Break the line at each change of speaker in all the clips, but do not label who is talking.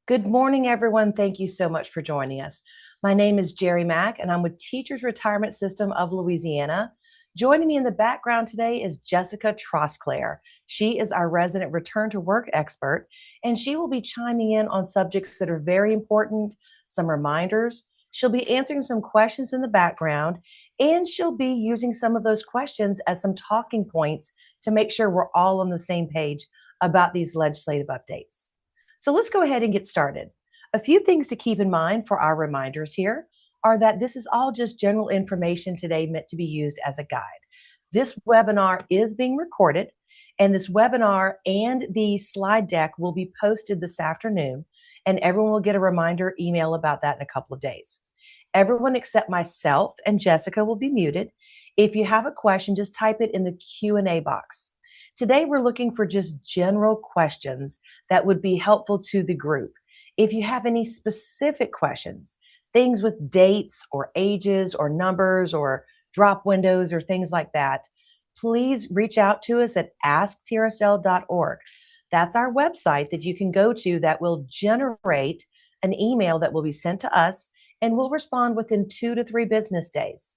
Good morning, everyone. Thank you so much for joining us. My name is Jerry Mack, and I'm with Teachers Retirement System of Louisiana. Joining me in the background today is Jessica Trosclair. She is our resident return to work expert, and she will be chiming in on subjects that are very important, some reminders. She'll be answering some questions in the background, and she'll be using some of those questions as some talking points to make sure we're all on the same page about these legislative updates. So let's go ahead and get started. A few things to keep in mind for our reminders here are that this is all just general information today meant to be used as a guide. This webinar is being recorded, and this webinar and the slide deck will be posted this afternoon, and everyone will get a reminder email about that in a couple of days. Everyone except myself and Jessica will be muted. If you have a question, just type it in the Q&A box. Today, we're looking for just general questions that would be helpful to the group. If you have any specific questions, things with dates or ages or numbers or drop windows or things like that, please reach out to us at asktrsl.org. That's our website that you can go to that will generate an email that will be sent to us, and we'll respond within 2 to 3 business days.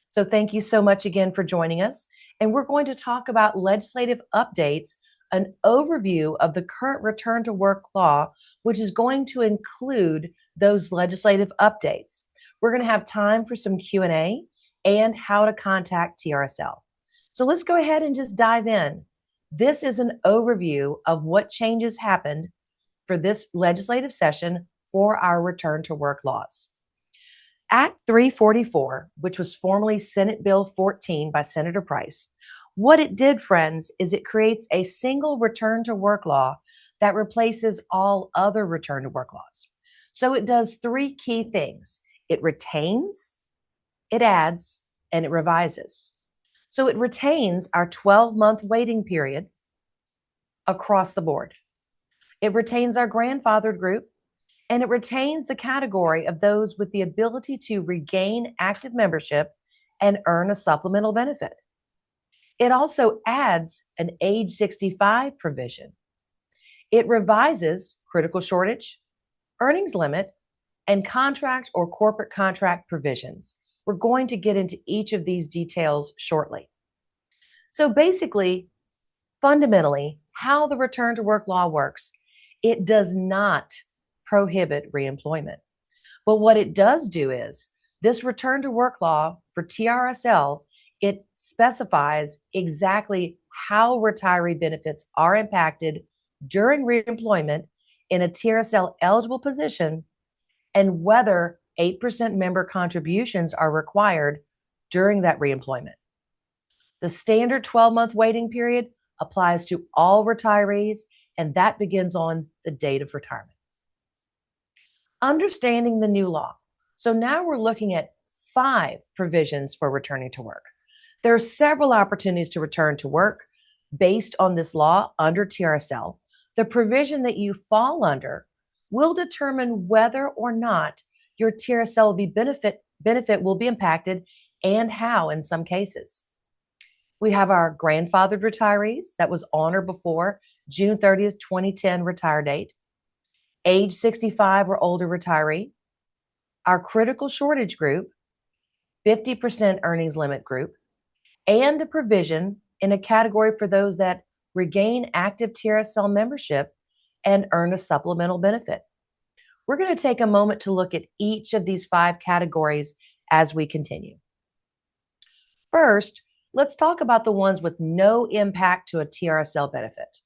So thank you so much again for joining us. And we're going to talk about legislative updates, an overview of the current return to work law, which is going to include those legislative updates. We're going to have time for some Q&A and how to contact TRSL. So let's go ahead and just dive in. This is an overview of what changes happened for this legislative session for our return to work laws. Act 344, which was formerly Senate Bill 14 by Senator Price, what it did, friends, is it creates a single return to work law that replaces all other return to work laws. So it does 3 key things. It retains, it adds, and it revises. So it retains our 12-month waiting period across the board. It retains our grandfathered group, and it retains the category of those with the ability to regain active membership and earn a supplemental benefit. It also adds an age 65 provision. It revises critical shortage, earnings limit, and contract or corporate contract provisions. We're going to get into each of these details shortly. So basically, fundamentally, how the return to work law works, it does not prohibit reemployment. But what it does do is this return to work law for TRSL, it specifies exactly how retiree benefits are impacted during reemployment in a TRSL eligible position and whether 8% member contributions are required during that reemployment. The standard 12-month waiting period applies to all retirees, and that begins on the date of retirement. Understanding the new law. So now we're looking at 5 provisions for returning to work. There are several opportunities to return to work based on this law under TRSL. The provision that you fall under will determine whether or not your TRSL benefit will be impacted and how in some cases. We have our grandfathered retirees that was on or before June 30th, 2010 retire date. Age 65 or older retiree, our critical shortage group, 50% earnings limit group, and a provision in a category for those that regain active TRSL membership and earn a supplemental benefit. We're going to take a moment to look at each of these 5 categories as we continue. First, let's talk about the ones with no impact to a TRSL benefit.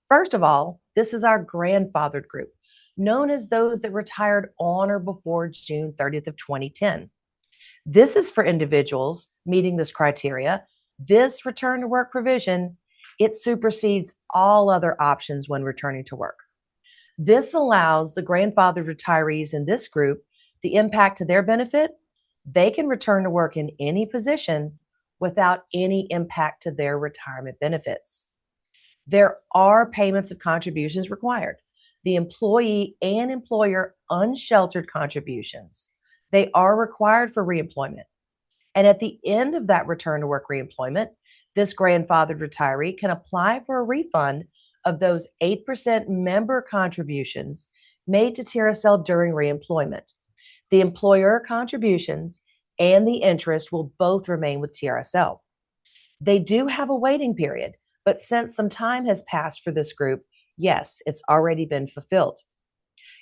First of all, this is our grandfathered group, known as those that retired on or before June 30th of 2010. This is for individuals meeting this criteria. This return to work provision, it supersedes all other options when returning to work. This allows the grandfathered retirees in this group the impact to their benefit. They can return to work in any position without any impact to their retirement benefits. There are payments of contributions required. The employee and employer unsheltered contributions, they are required for reemployment. And at the end of that return to work reemployment, this grandfathered retiree can apply for a refund of those 8% member contributions made to TRSL during reemployment. The employer contributions and the interest will both remain with TRSL. They do have a waiting period, but since some time has passed for this group, yes, it's already been fulfilled.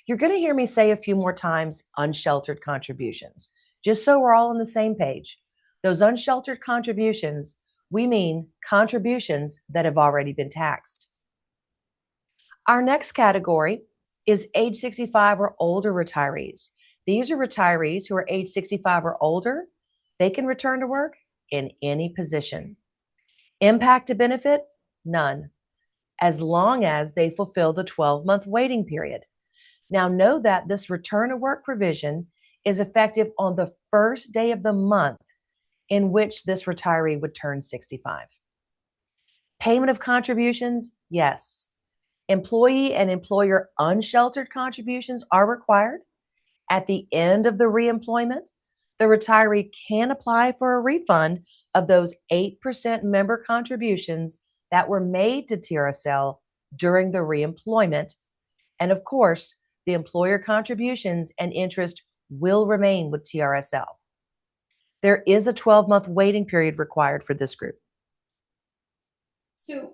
You're going to hear me say a few more times unsheltered contributions, just so we're all on the same page. Those unsheltered contributions, we mean contributions that have already been taxed. Our next category is age 65 or older retirees. These are retirees who are age 65 or older. They can return to work in any position. Impact to benefit? None, as long as they fulfill the 12-month waiting period. Now, know that this return to work provision is effective on the first day of the month in which this retiree would turn 65. Payment of contributions? Yes. Employee and employer unsheltered contributions are required. At the end of the reemployment, the retiree can apply for a refund of those 8% member contributions that were made to TRSL during the reemployment. And of course, the employer contributions and interest will remain with TRSL. There is a 12-month waiting period required for this group.
So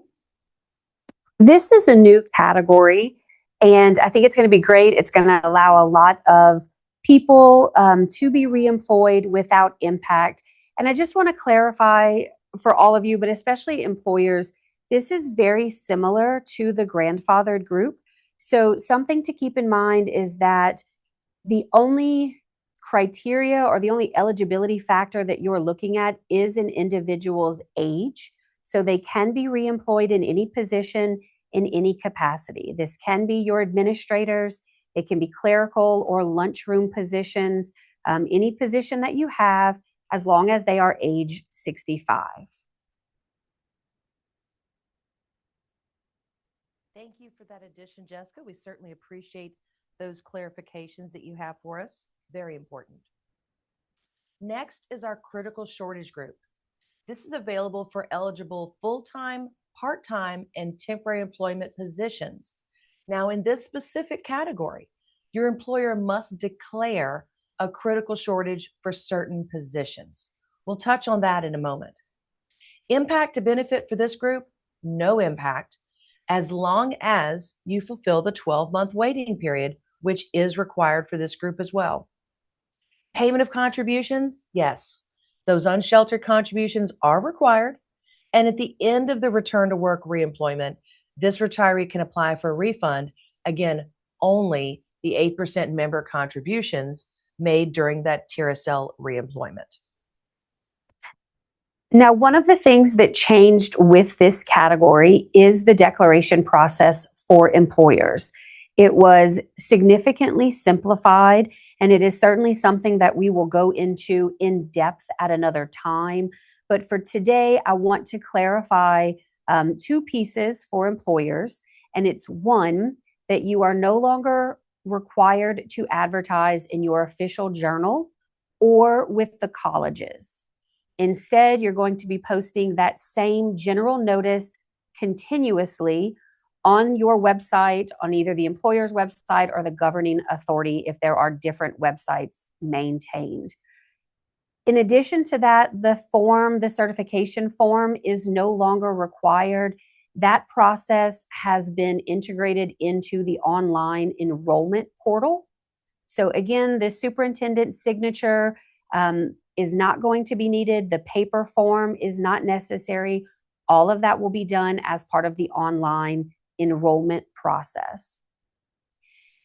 this is a new category, and I think it's going to be great. It's going to allow a lot of people to be reemployed without impact. And I just want to clarify for all of you, but especially employers, this is very similar to the grandfathered group. So something to keep in mind is that the only criteria or the only eligibility factor that you're looking at is an individual's age. So they can be reemployed in any position, in any capacity. This can be your administrators, it can be clerical or lunchroom positions, any position that you have, as long as they are age 65.
Thank you for that addition, Jessica. We certainly appreciate those clarifications that you have for us. Very important. Next is our critical shortage group. This is available for eligible full-time, part-time, and temporary employment positions. Now, in this specific category, your employer must declare a critical shortage for certain positions. We'll touch on that in a moment. Impact to benefit for this group? No impact, as long as you fulfill the 12-month waiting period, which is required for this group as well. Payment of contributions? Yes. Those unsheltered contributions are required. And at the end of the return to work reemployment, this retiree can apply for a refund. Again, only the 8% member contributions made during that TRSL reemployment.
Now, one of the things that changed with this category is the declaration process for employers. It was significantly simplified, and it is certainly something that we will go into in depth at another time. But for today, I want to clarify two pieces for employers. And it's one, that you are no longer required to advertise in your official journal or with the colleges. Instead, you're going to be posting that same general notice continuously on your website, on either the employer's website or the governing authority if there are different websites maintained. In addition to that, the certification form is no longer required. That process has been integrated into the online enrollment portal. So again, the superintendent's signature is not going to be needed. The paper form is not necessary. All of that will be done as part of the online enrollment process.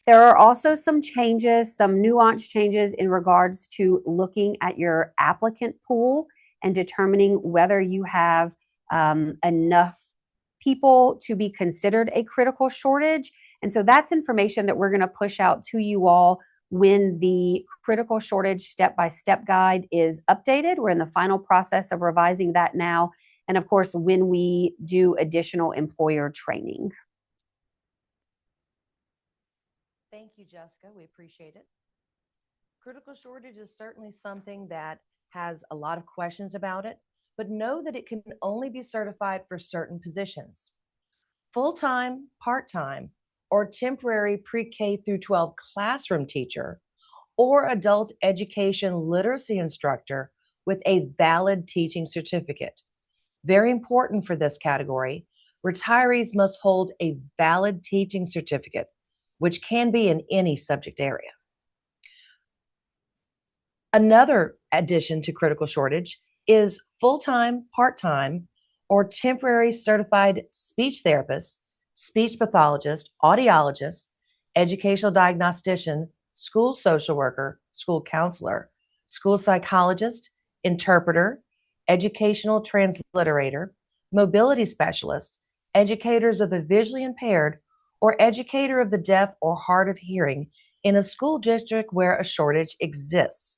There are also some changes, some nuanced changes in regards to looking at your applicant pool and determining whether you have enough people to be considered a critical shortage. And so that's information that we're going to push out to you all when the critical shortage step-by-step guide is updated. We're in the final process of revising that now. And of course, when we do additional employer training.
Thank you, Jessica. We appreciate it. Critical shortage is certainly something that has a lot of questions about it, but know that it can only be certified for certain positions. Full-time, part-time, or temporary pre-K through 12 classroom teacher, or adult education literacy instructor with a valid teaching certificate. Very important for this category, retirees must hold a valid teaching certificate, which can be in any subject area. Another addition to critical shortage is full-time, part-time, or temporary certified speech therapist, speech pathologist, audiologist, educational diagnostician, school social worker, school counselor, school psychologist, interpreter, educational transliterator, mobility specialist, educators of the visually impaired, or educator of the deaf or hard of hearing in a school district where a shortage exists.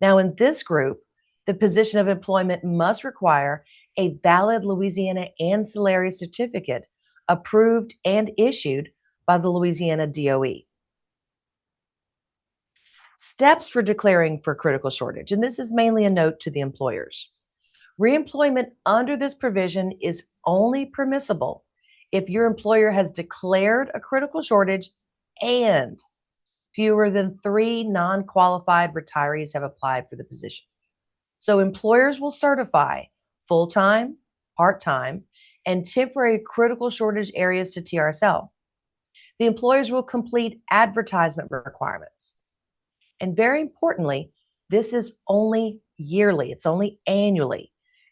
Now, in this group, the position of employment must require a valid Louisiana ancillary certificate approved and issued by the Louisiana DOE. Steps for declaring for critical shortage, and this is mainly a note to the employers. Reemployment under this provision is only permissible if your employer has declared a critical shortage and fewer than 3 non-qualified retirees have applied for the position. So employers will certify full-time, part-time, and temporary critical shortage areas to TRSL. The employers will complete advertisement requirements. And very importantly, this is only yearly, it's only annually.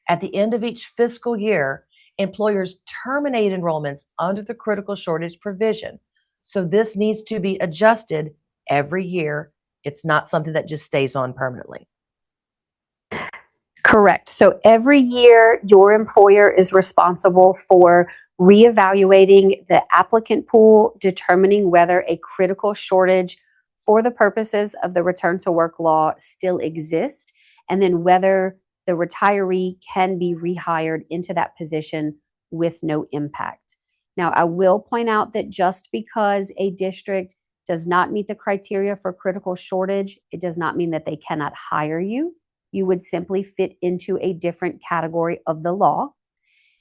At the end of each fiscal year, employers terminate enrollments under the critical shortage provision. So this needs to be adjusted every year. It's not something that just stays on permanently.
Correct. So every year, your employer is responsible for reevaluating the applicant pool, determining whether a critical shortage for the purposes of the return to work law still exists, and then whether the retiree can be rehired into that position with no impact. Now, I will point out that just because a district does not meet the criteria for critical shortage, it does not mean that they cannot hire you. You would simply fit into a different category of the law.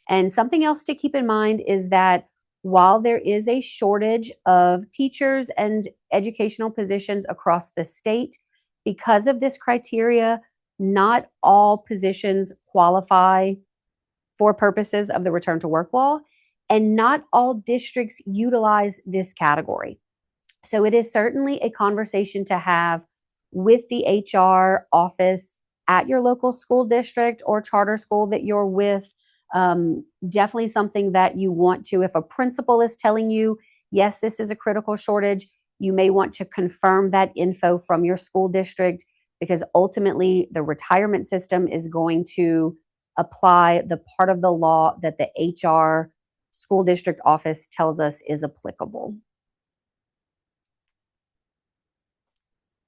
And something else to keep in mind is that while there is a shortage of teachers and educational positions across the state, because of this criteria, not all positions qualify for purposes of the return to work law, and not all districts utilize this category. So it is certainly a conversation to have with the HR office at your local school district or charter school that you're with. Definitely something that you want to, if a principal is telling you, yes, this is a critical shortage, you may want to confirm that info from your school district, because ultimately the retirement system is going to apply the part of the law that the HR school district office tells us is applicable.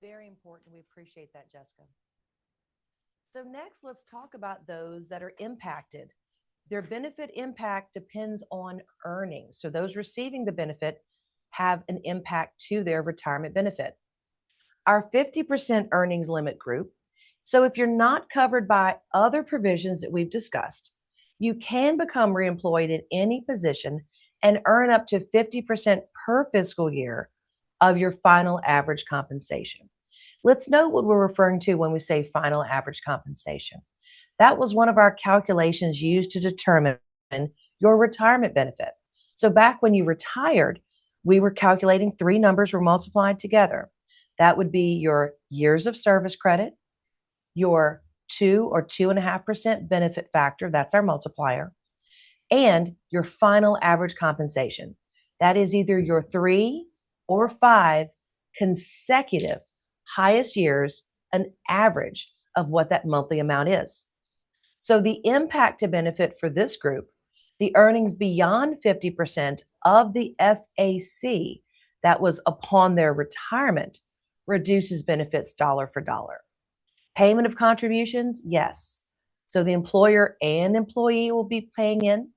Very important. We appreciate that, Jessica. So next, let's talk about those that are impacted. Their benefit impact depends on earnings. So those receiving the benefit have an impact to their retirement benefit. Our 50% earnings limit group. So if you're not covered by other provisions that we've discussed, you can become reemployed in any position and earn up to 50% per fiscal year of your final average compensation. Let's note what we're referring to when we say final average compensation. That was one of our calculations used to determine your retirement benefit. So back when you retired, we were calculating 3 numbers were multiplied together. That would be your years of service credit, your 2 or 2.5% benefit factor, that's our multiplier, and your final average compensation. That is either your 3 or 5 consecutive highest years, an average of what that monthly amount is. So the impact to benefit for this group, the earnings beyond 50% of the FAC that was upon their retirement, reduces benefits dollar for dollar. Payment of contributions, yes. So the employer and employee will be paying in.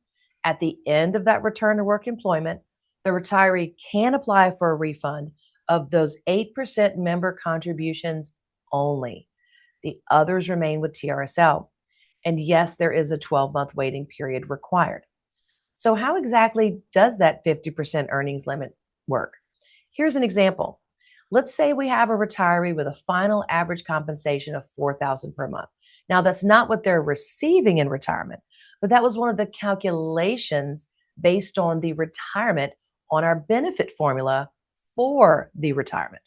At the end of that return to work employment, the retiree can apply for a refund of those 8% member contributions only. The others remain with TRSL. And yes, there is a 12-month waiting period required. So how exactly does that 50% earnings limit work. Here's an example. Let's say we have a retiree with a final average compensation of $4,000 per month. Now, that's not what they're receiving in retirement, but that was one of the calculations based on the retirement on our benefit formula for the retirement.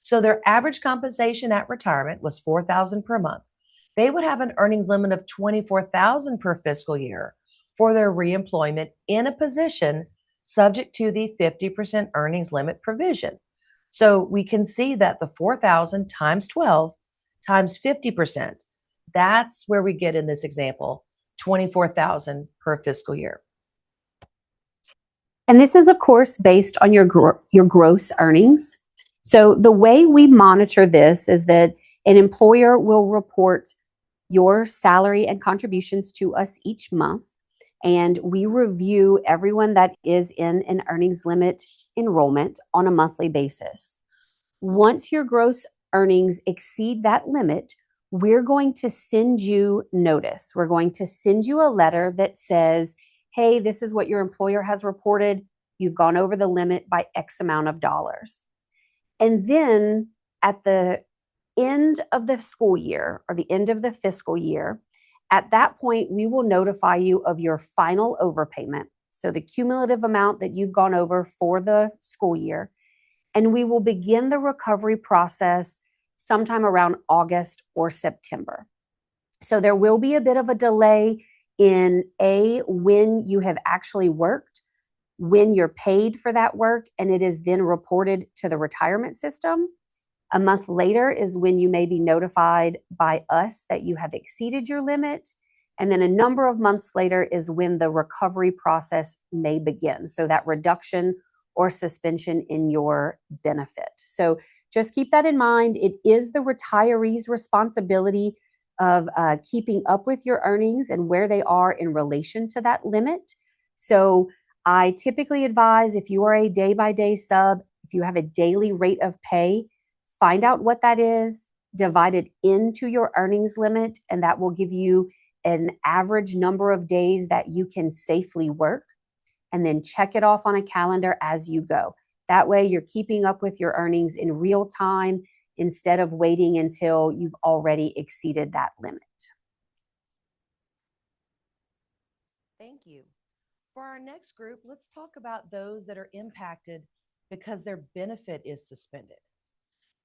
So their average compensation at retirement was $4,000 per month. They would have an earnings limit of $24,000 per fiscal year for their reemployment in a position subject to the 50% earnings limit provision. So we can see that the 4,000 times 12 times 50%, that's where we get in this example, 24,000 per fiscal year.
And this is, of course, based on your gross earnings. So the way we monitor this is that an employer will report your salary and contributions to us each month, and we review everyone that is in an earnings limit enrollment on a monthly basis. Once your gross earnings exceed that limit, we're going to send you notice. We're going to send you a letter that says, hey, this is what your employer has reported. You've gone over the limit by X amount of dollars. And then at the end of the school year or the end of the fiscal year, at that point, we will notify you of your final overpayment. So the cumulative amount that you've gone over for the school year. And we will begin the recovery process sometime around August or September. So there will be a bit of a delay in when you have actually worked, when you're paid for that work, and it is then reported to the retirement system. A month later is when you may be notified by us that you have exceeded your limit. And then a number of months later is when the recovery process may begin. So that reduction or suspension in your benefit. So just keep that in mind. It is the retiree's responsibility of keeping up with your earnings and where they are in relation to that limit. So I typically advise, if you are a day-by-day sub, if you have a daily rate of pay, find out what that is, divide it into your earnings limit, and that will give you an average number of days that you can safely work, and then check it off on a calendar as you go. That way you're keeping up with your earnings in real time instead of waiting until you've already exceeded that limit.
Thank you. For our next group, let's talk about those that are impacted because their benefit is suspended.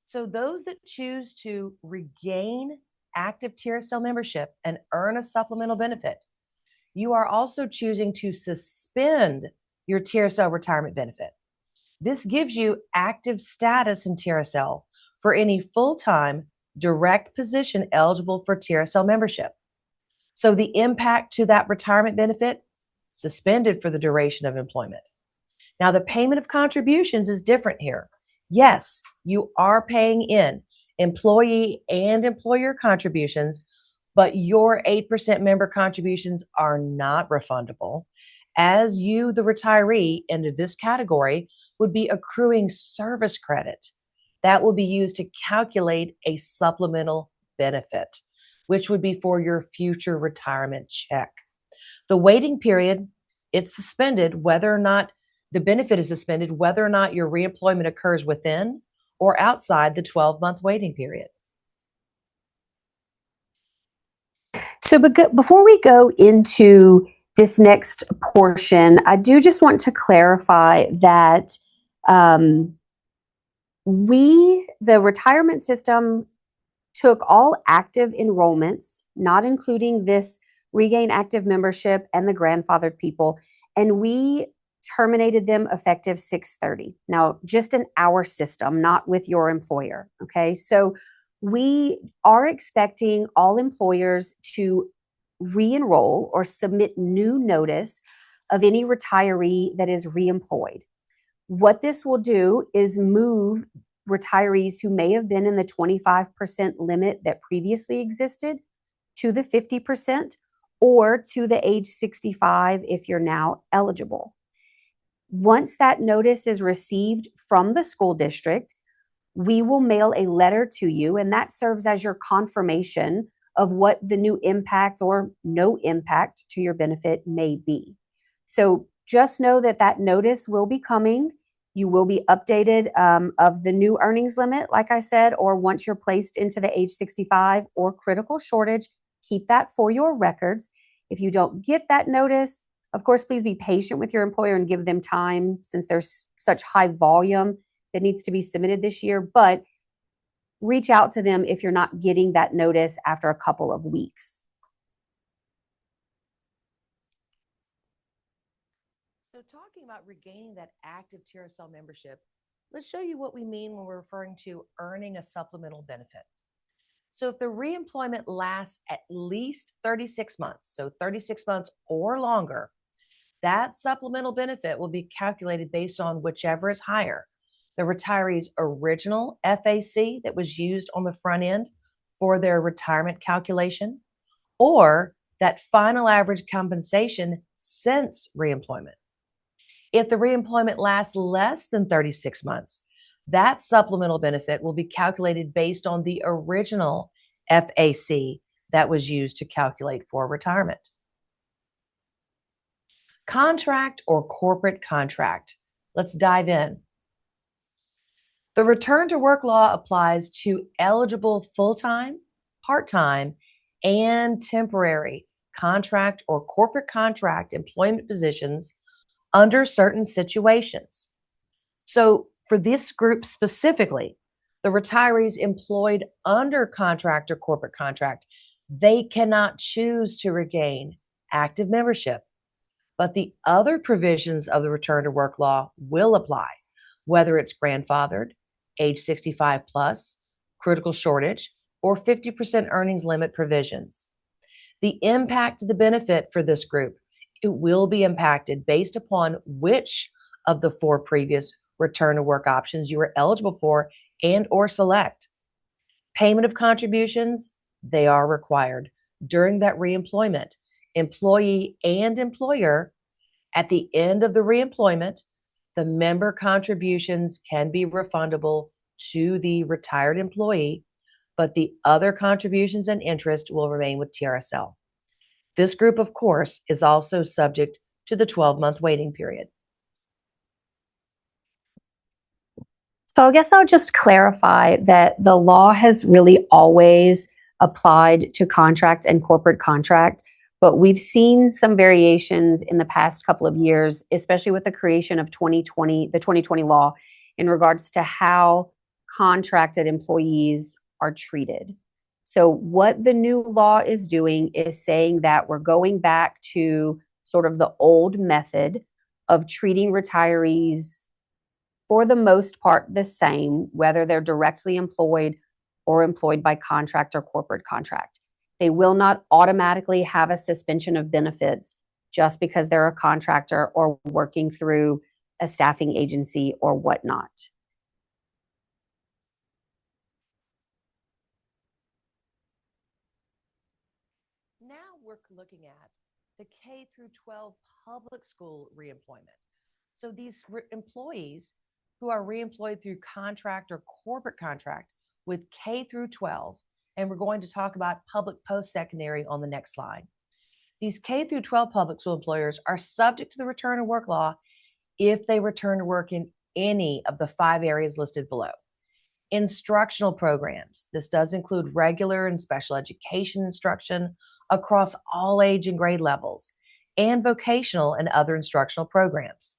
So those that choose to regain active TRSL membership and earn a supplemental benefit, you are also choosing to suspend your TRSL retirement benefit. This gives you active status in TRSL for any full-time direct position eligible for TRSL membership. So the impact to that retirement benefit, suspended for the duration of employment. Now, the payment of contributions is different here. Yes, you are paying in employee and employer contributions, but your 8% member contributions are not refundable, as you, the retiree, into this category would be accruing service credit. That will be used to calculate a supplemental benefit, which would be for your future retirement check. The waiting period, it's suspended whether or not the benefit is suspended, whether or not your reemployment occurs within or outside the 12-month waiting period.
So before we go into this next portion, I do just want to clarify that the retirement system took all active enrollments, not including this Regain Active membership and the grandfathered people, and we terminated them effective 6/30. Now, just in our system, not with your employer, okay? So we are expecting all employers to re-enroll or submit new notice of any retiree that is reemployed. What this will do is move retirees who may have been in the 25% limit that previously existed to the 50% or to the age 65 if you're now eligible. Once that notice is received from the school district, we will mail a letter to you, and that serves as your confirmation of what the new impact or no impact to your benefit may be. So just know that that notice will be coming. You will be updated of the new earnings limit, like I said, or once you're placed into the age 65 or critical shortage, keep that for your records. If you don't get that notice, of course, please be patient with your employer and give them time since there's such high volume that needs to be submitted this year. But reach out to them if you're not getting that notice after a couple of weeks.
So, talking about regaining that active TRSL membership, let's show you what we mean when we're referring to earning a supplemental benefit. So, if the reemployment lasts at least 36 months, so 36 months or longer, that supplemental benefit will be calculated based on whichever is higher, the retiree's original FAC that was used on the front end for their retirement calculation, or that final average compensation since reemployment. If the reemployment lasts less than 36 months, that supplemental benefit will be calculated based on the original FAC that was used to calculate for retirement. Contract or corporate contract. Let's dive in. The return to work law applies to eligible full-time, part-time, and temporary contract or corporate contract employment positions under certain situations. So, for this group specifically, the retirees employed under contract or corporate contract, they cannot choose to regain active membership. But the other provisions of the return to work law will apply, whether it's grandfathered, age 65 plus, critical shortage, or 50% earnings limit provisions. The impact to the benefit for this group, it will be impacted based upon which of the four previous return to work options you are eligible for and or select. Payment of contributions, they are required during that reemployment. Employee and employer, at the end of the reemployment, the member contributions can be refundable to the retired employee, but the other contributions and interest will remain with TRSL. This group, of course, is also subject to the 12-month waiting period.
So I guess I'll just clarify that the law has really always applied to contract and corporate contract, but we've seen some variations in the past couple of years, especially with the creation of 2020, the 2020 law, in regards to how contracted employees are treated. So what the new law is doing is saying that we're going back to sort of the old method of treating retirees for the most part the same, whether they're directly employed or employed by contract or corporate contract. They will not automatically have a suspension of benefits just because they're a contractor or working through a staffing agency or whatnot.
Now we're looking at the K through 12 public school reemployment. So these employees who are reemployed through contract or corporate contract with K through 12, and we're going to talk about public post-secondary on the next slide. These K through 12 public school employers are subject to the return to work law if they return to work in any of the 5 areas listed below. Instructional programs. This does include regular and special education instruction across all age and grade levels, and vocational and other instructional programs.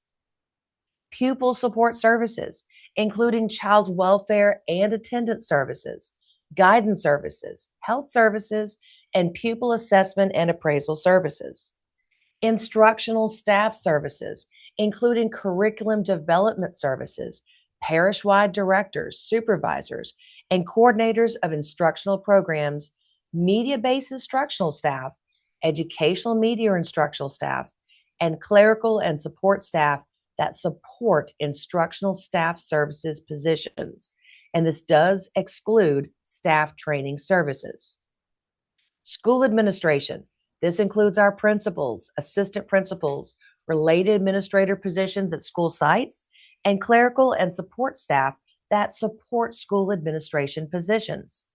Pupil support services, including child welfare and attendance services, guidance services, health services, and pupil assessment and appraisal services. Instructional staff services, including curriculum development services, parish-wide directors, supervisors, and coordinators of instructional programs, media-based instructional staff, educational media instructional staff, and clerical and support staff that support instructional staff services positions. And this does exclude staff training services. School administration. This includes our principals, assistant principals, related administrator positions at school sites, and clerical and support staff that support school administration positions.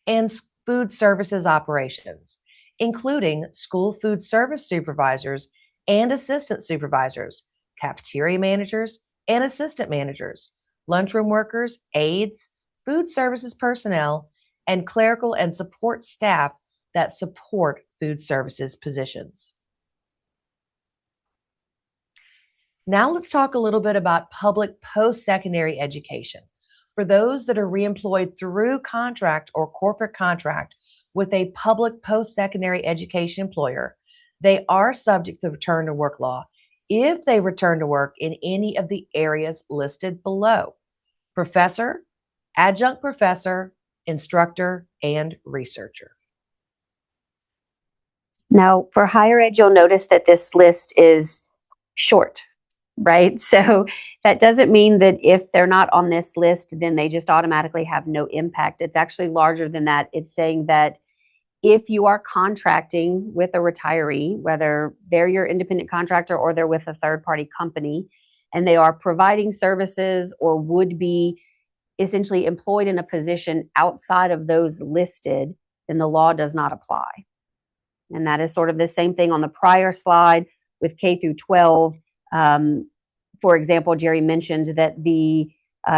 And food services operations, including school food service supervisors and assistant supervisors, cafeteria managers, and assistant managers, lunchroom workers, aides, food services personnel, and clerical and support staff that support food services positions. Now let's talk a little bit about public post-secondary education. For those that are reemployed through contract or corporate contract with a public post-secondary education employer, they are subject to the return to work law if they return to work in any of the areas listed below: professor, adjunct professor, instructor, and researcher.
Now, for higher ed, you'll notice that this list is short, right? So that doesn't mean that if they're not on this list, then they just automatically have no impact. It's actually larger than that. It's saying that if you are contracting with a retiree, whether they're your independent contractor or they're with a third party company, and they are providing services or would be essentially employed in a position outside of those listed, then the law does not apply. And that is sort of the same thing on the prior slide with K through 12. For example, Jerry mentioned that the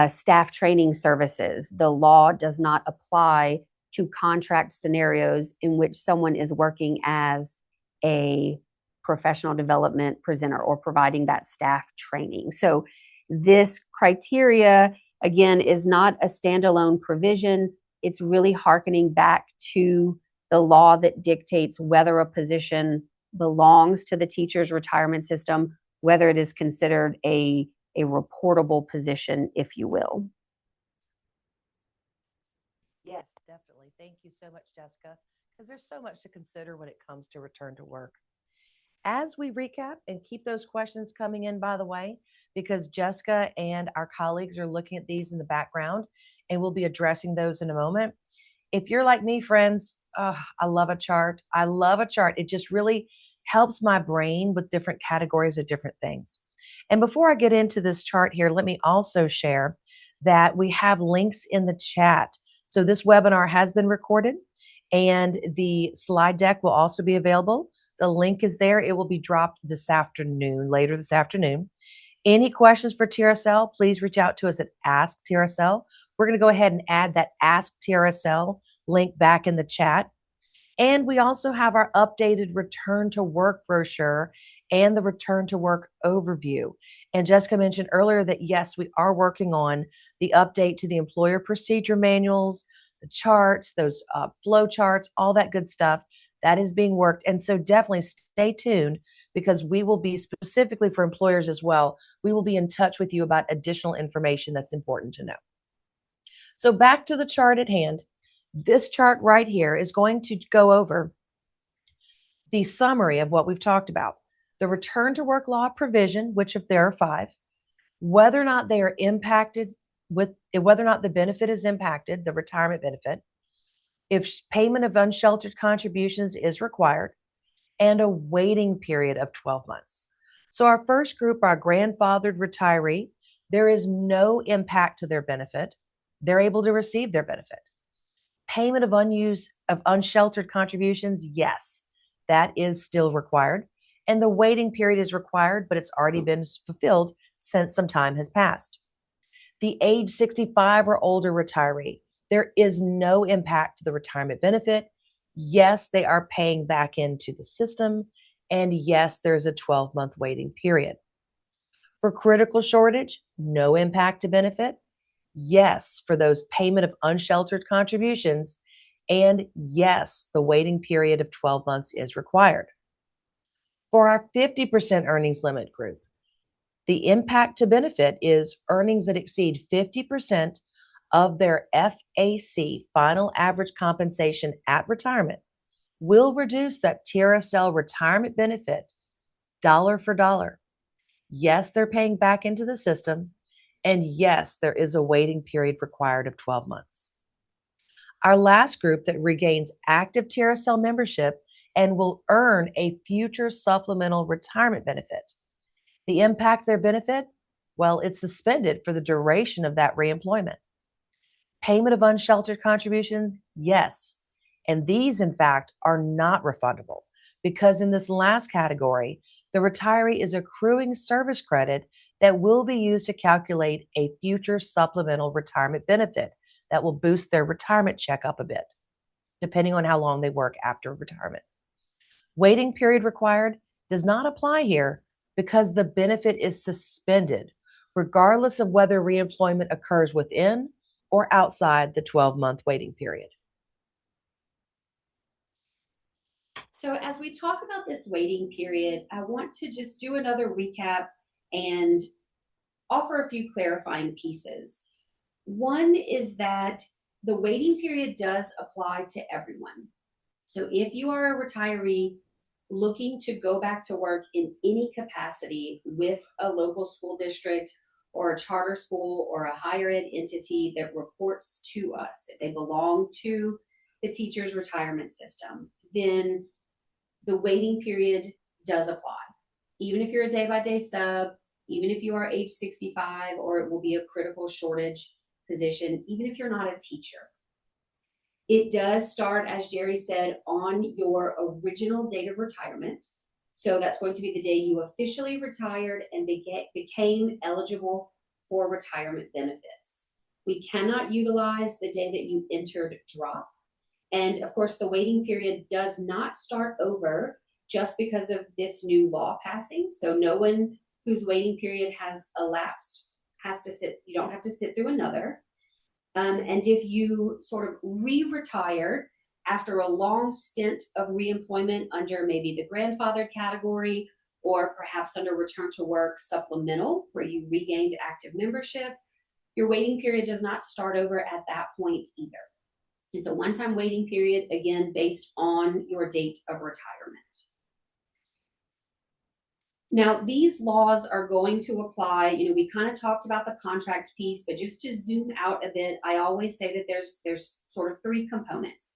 staff training services, the law does not apply to contract scenarios in which someone is working as a professional development presenter or providing that staff training. So this criteria, again, is not a standalone provision. It's really hearkening back to the law that dictates whether a position belongs to the teacher's retirement system, whether it is considered a reportable position, if you will.
Yes, definitely. Thank you so much, Jessica, because there's so much to consider when it comes to return to work. As we recap and keep those questions coming in, by the way, because Jessica and our colleagues are looking at these in the background and we'll be addressing those in a moment. If you're like me, friends, I love a chart. I love a chart. It just really helps my brain with different categories of different things. And before I get into this chart here, let me also share that we have links in the chat. So this webinar has been recorded and the slide deck will also be available. The link is there. It will be dropped this afternoon, later this afternoon. Any questions for TRSL, please reach out to us at Ask TRSL. We're going to go ahead and add that Ask TRSL link back in the chat. And we also have our updated return to work brochure and the return to work overview. And Jessica mentioned earlier that yes, we are working on the update to the employer procedure manuals, the charts, those flow charts, all that good stuff that is being worked. And so definitely stay tuned because we will be specifically for employers as well. We will be in touch with you about additional information that's important to know. So back to the chart at hand. This chart right here is going to go over the summary of what we've talked about. The return to work law provision, which if there are 5, whether or not they are impacted with, whether or not the benefit is impacted, the retirement benefit, if payment of unsheltered contributions is required, and a waiting period of 12 months. So our first group, our grandfathered retiree, there is no impact to their benefit. They're able to receive their benefit. Payment of unsheltered contributions, yes, that is still required. And the waiting period is required, but it's already been fulfilled since some time has passed. The age 65 or older retiree, there is no impact to the retirement benefit. Yes, they are paying back into the system. And yes, there's a 12-month waiting period. For critical shortage, no impact to benefit. Yes, for those payment of unsheltered contributions. And yes, the waiting period of 12 months is required. For our 50% earnings limit group, the impact to benefit is earnings that exceed 50% of their FAC, final average compensation at retirement, will reduce that TRSL retirement benefit dollar for dollar. Yes, they're paying back into the system. And yes, there is a waiting period required of 12 months. Our last group that regains active TRSL membership and will earn a future supplemental retirement benefit. The impact their benefit, well, it's suspended for the duration of that reemployment. Payment of unsheltered contributions, yes. And these, in fact, are not refundable because in this last category, the retiree is accruing service credit that will be used to calculate a future supplemental retirement benefit that will boost their retirement check up a bit, depending on how long they work after retirement. Waiting period required does not apply here because the benefit is suspended, regardless of whether reemployment occurs within or outside the 12-month waiting period.
So as we talk about this waiting period, I want to just do another recap and offer a few clarifying pieces. One is that the waiting period does apply to everyone. So if you are a retiree looking to go back to work in any capacity with a local school district or a charter school or a higher ed entity that reports to us, if they belong to the teacher's retirement system, then the waiting period does apply. Even if you're a day-by-day sub, even if you are age 65 or it will be a critical shortage position, even if you're not a teacher. It does start, as Jerry said, on your original date of retirement. So that's going to be the day you officially retired and became eligible for retirement benefits. We cannot utilize the day that you entered drop. And of course, the waiting period does not start over just because of this new law passing. So no one whose waiting period has elapsed has to sit, you don't have to sit through another. And if you sort of re-retired after a long stint of reemployment under maybe the grandfathered category, or perhaps under return to work supplemental, where you regained active membership, your waiting period does not start over at that point either. It's a one-time waiting period, again, based on your date of retirement. Now, these laws are going to apply, we kind of talked about the contract piece, but just to zoom out a bit, I always say that there's sort of three components.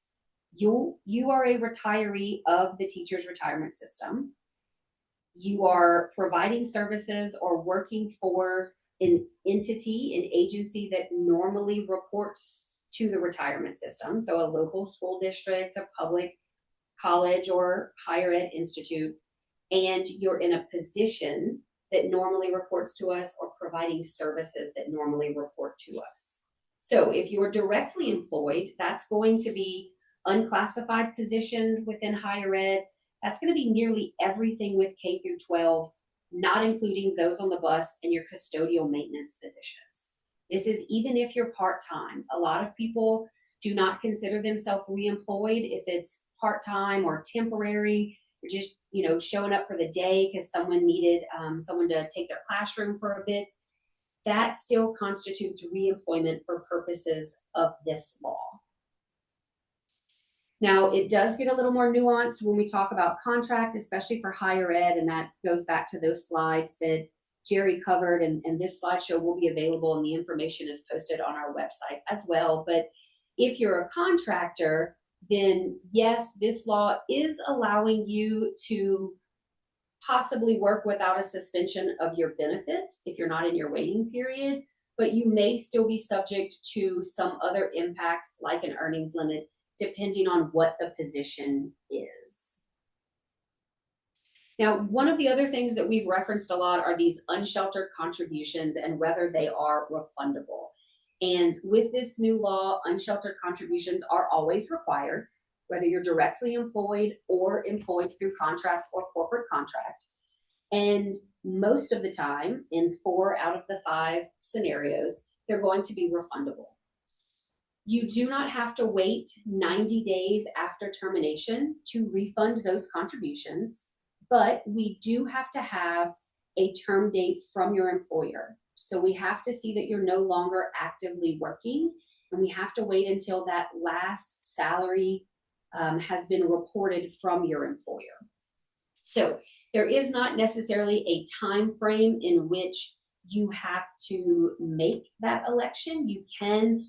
You are a retiree of the teacher's retirement system. You are providing services or working for an entity, an agency that normally reports to the retirement system. So a local school district, a public college or higher ed institute, and you're in a position that normally reports to us or providing services that normally report to us. So if you're directly employed, that's going to be unclassified positions within higher ed. That's going to be nearly everything with K through 12, not including those on the bus and your custodial maintenance positions. This is even if you're part-time. A lot of people do not consider themselves reemployed if it's part-time or temporary. You're just, showing up for the day because someone needed someone to take their classroom for a bit. That still constitutes reemployment for purposes of this law. Now, it does get a little more nuanced when we talk about contract, especially for higher ed, and that goes back to those slides that Jerry covered, and this slideshow will be available and the information is posted on our website as well. But if you're a contractor, then yes, this law is allowing you to possibly work without a suspension of your benefit if you're not in your waiting period, but you may still be subject to some other impact like an earnings limit, depending on what the position is. Now, one of the other things that we've referenced a lot are these unsheltered contributions and whether they are refundable. And with this new law, unsheltered contributions are always required, whether you're directly employed or employed through contract or corporate contract. And most of the time, in 4 out of the 5 scenarios, they're going to be refundable. You do not have to wait 90 days after termination to refund those contributions, but we do have to have a term date from your employer. So we have to see that you're no longer actively working, and we have to wait until that last salary has been reported from your employer. So there is not necessarily a time frame in which you have to make that election. You can,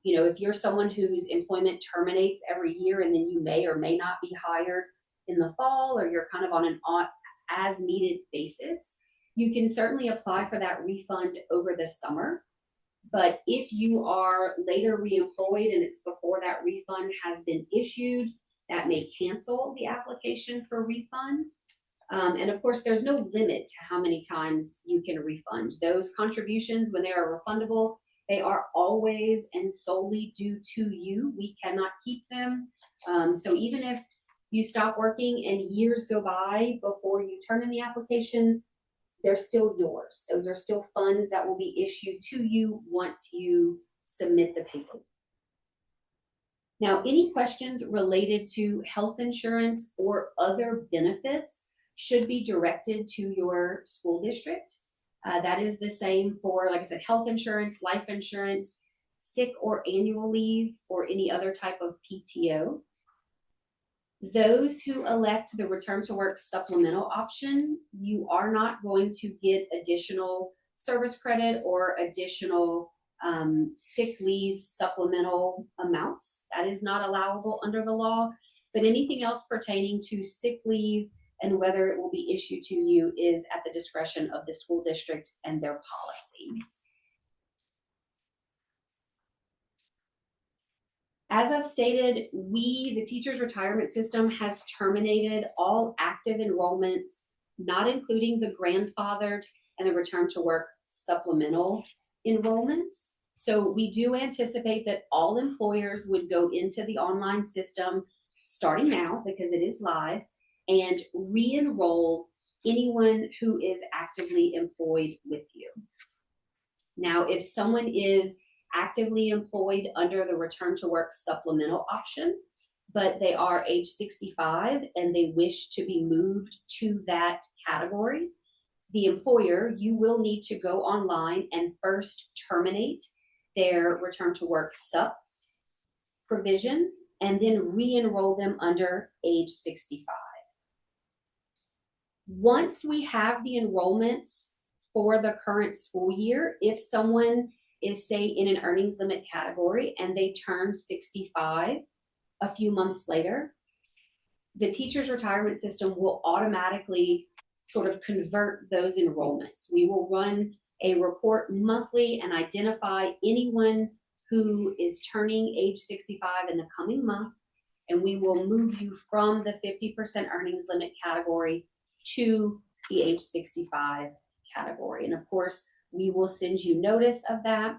if you're someone whose employment terminates every year and then you may or may not be hired in the fall, or you're kind of on an as needed basis, you can certainly apply for that refund over the summer. But if you are later reemployed and it's before that refund has been issued, that may cancel the application for refund. And of course, there's no limit to how many times you can refund. Those contributions, when they are refundable, they are always and solely due to you. We cannot keep them. So even if you stop working and years go by before you turn in the application, they're still yours. Those are still funds that will be issued to you once you submit the paperwork. Now, any questions related to health insurance or other benefits should be directed to your school district. That is the same for, like I said, health insurance, life insurance, sick or annual leave, or any other type of PTO. Those who elect the return to work supplemental option, you are not going to get additional service credit or additional sick leave supplemental amounts. That is not allowable under the law. But anything else pertaining to sick leave and whether it will be issued to you is at the discretion of the school district and their policy. As I've stated, the teachers' retirement system has terminated all active enrollments, not including the grandfathered and the return to work supplemental enrollments. So we do anticipate that all employers would go into the online system starting now, because it is live, and re-enroll anyone who is actively employed with you. Now, if someone is actively employed under the return to work supplemental option, but they are age 65 and they wish to be moved to that category, the employer, you will need to go online and first terminate their return to work SUP provision and then re-enroll them under age 65. Once we have the enrollments for the current school year, if someone is, say, in an earnings limit category and they turn 65 a few months later, the teacher's retirement system will automatically sort of convert those enrollments. We will run a report monthly and identify anyone who is turning age 65 in the coming month, and we will move you from the 50% earnings limit category to the age 65 category. And of course, we will send you notice of that.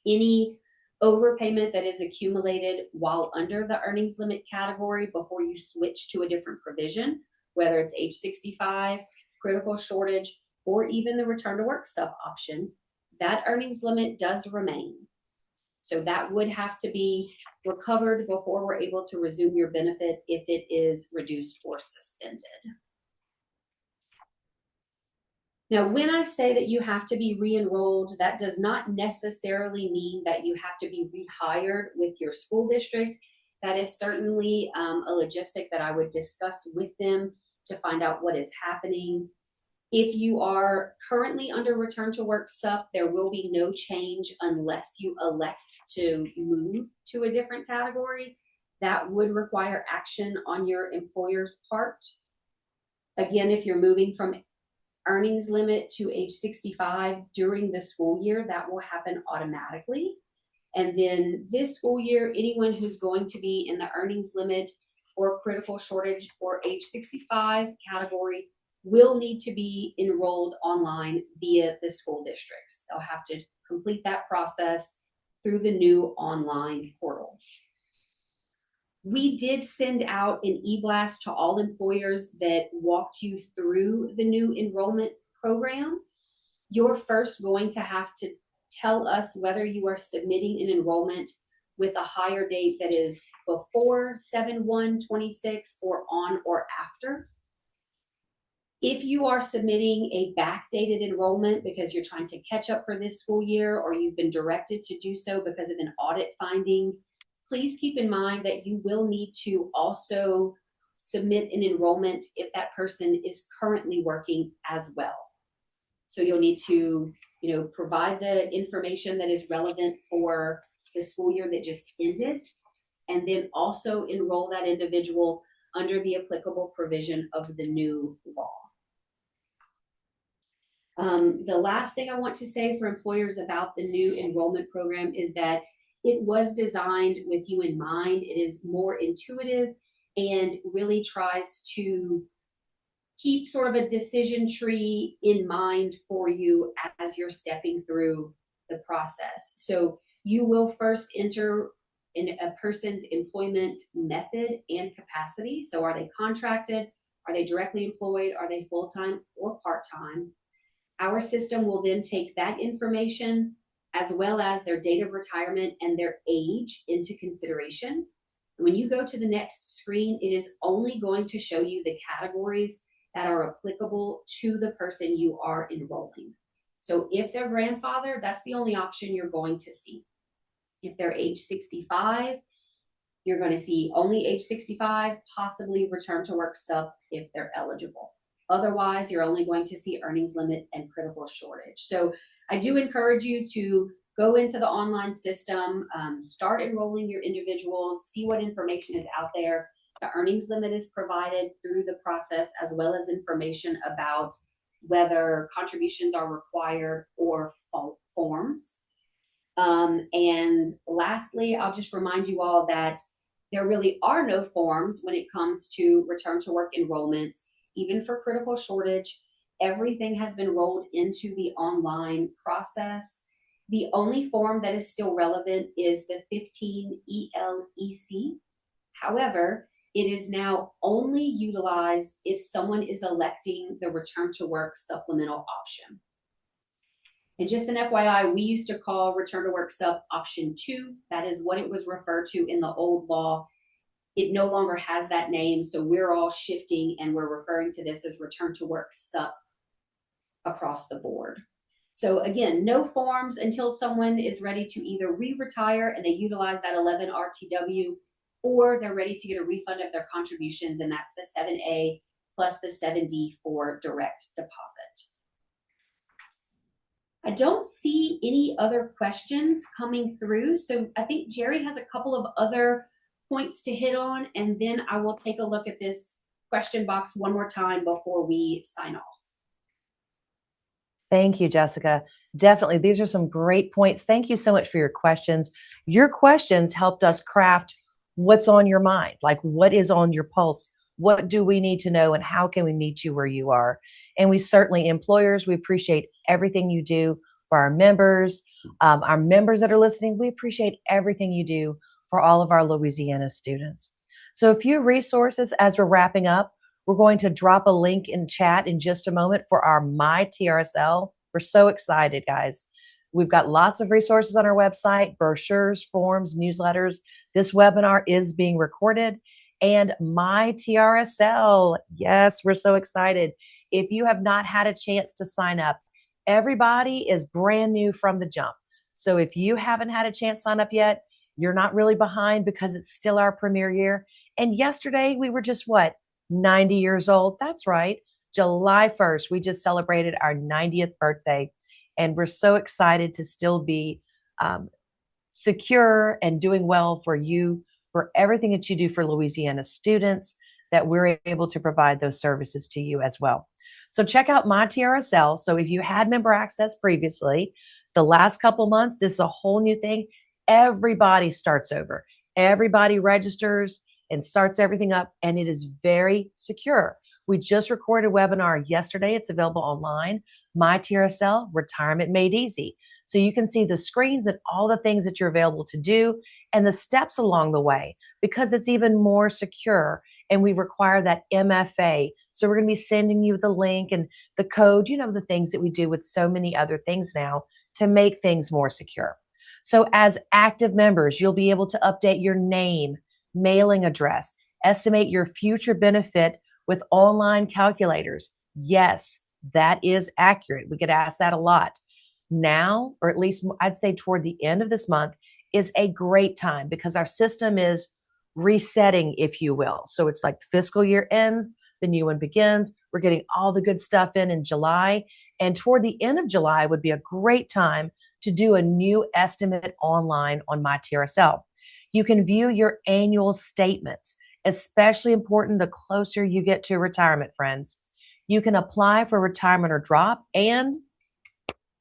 Any overpayment that is accumulated while under the earnings limit category before you switch to a different provision, whether it's age 65, critical shortage, or even the return to work sub option, that earnings limit does remain. So that would have to be recovered before we're able to resume your benefit if it is reduced or suspended. Now, when I say that you have to be re-enrolled, that does not necessarily mean that you have to be rehired with your school district. That is certainly a logistic that I would discuss with them to find out what is happening. If you are currently under return to work SUP, there will be no change unless you elect to move to a different category. That would require action on your employer's part. Again, if you're moving from earnings limit to age 65 during the school year, that will happen automatically. And then this school year, anyone who's going to be in the earnings limit or critical shortage or age 65 category will need to be enrolled online via the school districts. They'll have to complete that process through the new online portal. We did send out an e-blast to all employers that walked you through the new enrollment program. You're first going to have to tell us whether you are submitting an enrollment with a hire date that is before 7/1/26 or on or after. If you are submitting a backdated enrollment because you're trying to catch up for this school year, or you've been directed to do so because of an audit finding, please keep in mind that you will need to also submit an enrollment if that person is currently working as well. So you'll need to, provide the information that is relevant for the school year that just ended, and then also enroll that individual under the applicable provision of the new law. The last thing I want to say for employers about the new enrollment program is that it was designed with you in mind. It is more intuitive and really tries to keep sort of a decision tree in mind for you as you're stepping through the process. So you will first enter in a person's employment method and capacity. So are they contracted? Are they directly employed? Are they full-time or part-time? Our system will then take that information as well as their date of retirement and their age into consideration. When you go to the next screen, it is only going to show you the categories that are applicable to the person you are enrolling. So if they're grandfather, that's the only option you're going to see. If they're age 65, you're going to see only age 65, possibly return to work sub if they're eligible. Otherwise, you're only going to see earnings limit and critical shortage. So I do encourage you to go into the online system, start enrolling your individuals, see what information is out there. The earnings limit is provided through the process, as well as information about whether contributions are required or forms. And lastly, I'll just remind you all that there really are no forms when it comes to return to work enrollments, even for critical shortage. Everything has been rolled into the online process. The only form that is still relevant is the 15 ELEC. However, it is now only utilized if someone is electing the return to work supplemental option. And just an FYI, we used to call return to work sub option 2. That is what it was referred to in the old law. It no longer has that name, so we're all shifting and we're referring to this as return to work sub across the board. So again, no forms until someone is ready to either re-retire and they utilize that 11 RTW, or they're ready to get a refund of their contributions, and that's the 7A plus the 7D for direct deposit. I don't see any other questions coming through. So I think Jerry has a couple of other points to hit on, and then I will take a look at this question box one more time before we sign off.
Thank you, Jessica. Definitely. These are some great points. Thank you so much for your questions. Your questions helped us craft what's on your mind, like what is on your pulse? What do we need to know, and how can we meet you where you are? And we certainly, employers, we appreciate everything you do for our members that are listening. We appreciate everything you do for all of our Louisiana students. So a few resources as we're wrapping up. We're going to drop a link in chat in just a moment for our My TRSL. We're so excited, guys. We've got lots of resources on our website, brochures, forms, newsletters. This webinar is being recorded. And My TRSL, yes, we're so excited. If you have not had a chance to sign up, everybody is brand new from the jump. So if you haven't had a chance to sign up yet, you're not really behind, because it's still our premiere year. And yesterday we were just 90 years old. That's right. July 1st, we just celebrated our 90th birthday. And we're so excited to still be secure and doing well for you, for everything that you do for Louisiana students, that we're able to provide those services to you as well. So check out My TRSL. So if you had member access previously, the last couple months, this is a whole new thing. Everybody starts over. Everybody registers and starts everything up, and it is very secure. We just recorded a webinar yesterday. It's available online. My TRSL, Retirement Made Easy. So you can see the screens and all the things that you're available to do and the steps along the way, because it's even more secure, and we require that MFA. So we're going to be sending you the link and the code, the things that we do with so many other things now to make things more secure. So as active members, you'll be able to update your name, mailing address, estimate your future benefit with online calculators. Yes, that is accurate. We get asked that a lot. Now, or at least I'd say toward the end of this month, is a great time, because our system is resetting, if you will. So it's like the fiscal year ends, the new one begins. We're getting all the good stuff in July. And toward the end of July would be a great time to do a new estimate online on My TRSL. You can view your annual statements, especially important the closer you get to retirement, friends. You can apply for retirement or drop and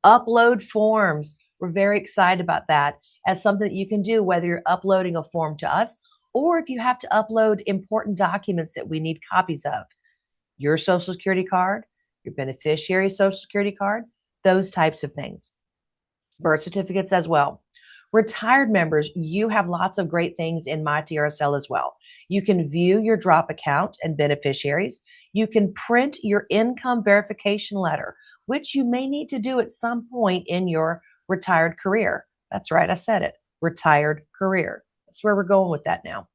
upload forms. We're very excited about that as something that you can do, whether you're uploading a form to us or if you have to upload important documents that we need copies of. your Social Security card, your beneficiary's Social Security card, those types of things. Birth certificates as well. Retired members, you have lots of great things in My TRSL as well. You can view your drop account and beneficiaries. You can print your income verification letter, which you may need to do at some point in your retired career. That's right, I said it, retired career. That's where we're going with that now.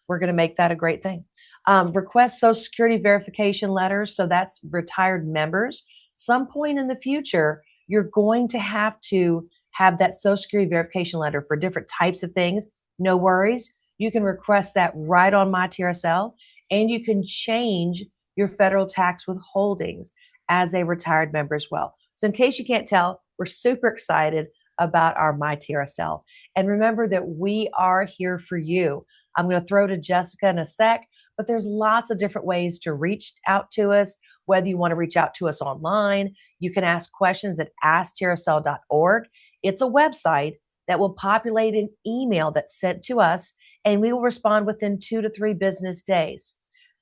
We're going to make that a great thing. Request Social Security verification letters. So that's retired members. Some point in the future, you're going to have to have that Social Security verification letter for different types of things. No worries. You can request that right on My TRSL, and you can change your federal tax withholdings as a retired member as well. So in case you can't tell, we're super excited about our My TRSL. And remember that we are here for you. I'm going to throw to Jessica in a sec, but there's lots of different ways to reach out to us, whether you want to reach out to us online. You can ask questions at asktrsl.org. It's a website that will populate an email that's sent to us, and we will respond within 2 to 3 business days.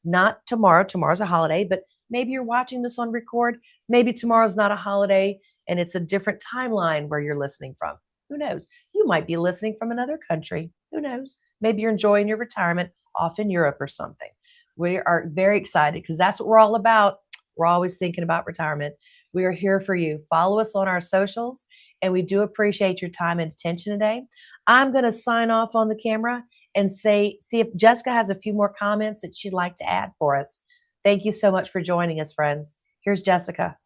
Not tomorrow. Tomorrow's a holiday, but maybe you're watching this on record. Maybe tomorrow's not a holiday and it's a different timeline where you're listening from. Who knows? You might be listening from another country. Who knows? Maybe you're enjoying your retirement off in Europe or something. We are very excited because that's what we're all about. We're always thinking about retirement. We are here for you. Follow us on our socials, and we do appreciate your time and attention today. I'm going to sign off on the camera and see if Jessica has a few more comments that she'd like to add for us. Thank you so much for joining us, friends. Here's Jessica.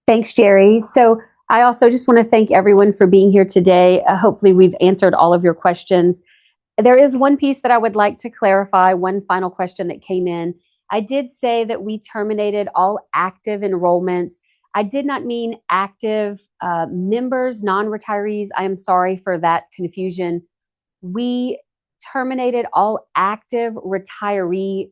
Thanks, Jerry. So I also just want to thank everyone for being here today. Hopefully we've answered all of your questions. There is one piece that I would like to clarify, one final question that came in. I did say that we terminated all active enrollments. I did not mean active members, non-retirees. I am sorry for that confusion. We terminated all active retiree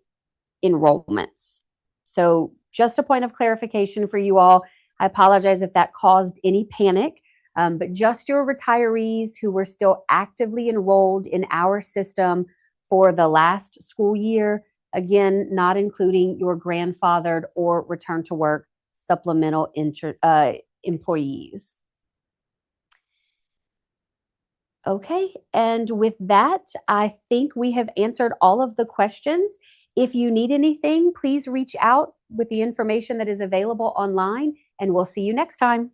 enrollments. So just a point of clarification for you all. I apologize if that caused any panic, but just your retirees who were still actively enrolled in our system for the last school year, again, not including your grandfathered or return to work supplemental employees. Okay, and with that, I think we have answered all of the questions. If you need anything, please reach out with the information that is available online, and we'll see you next time.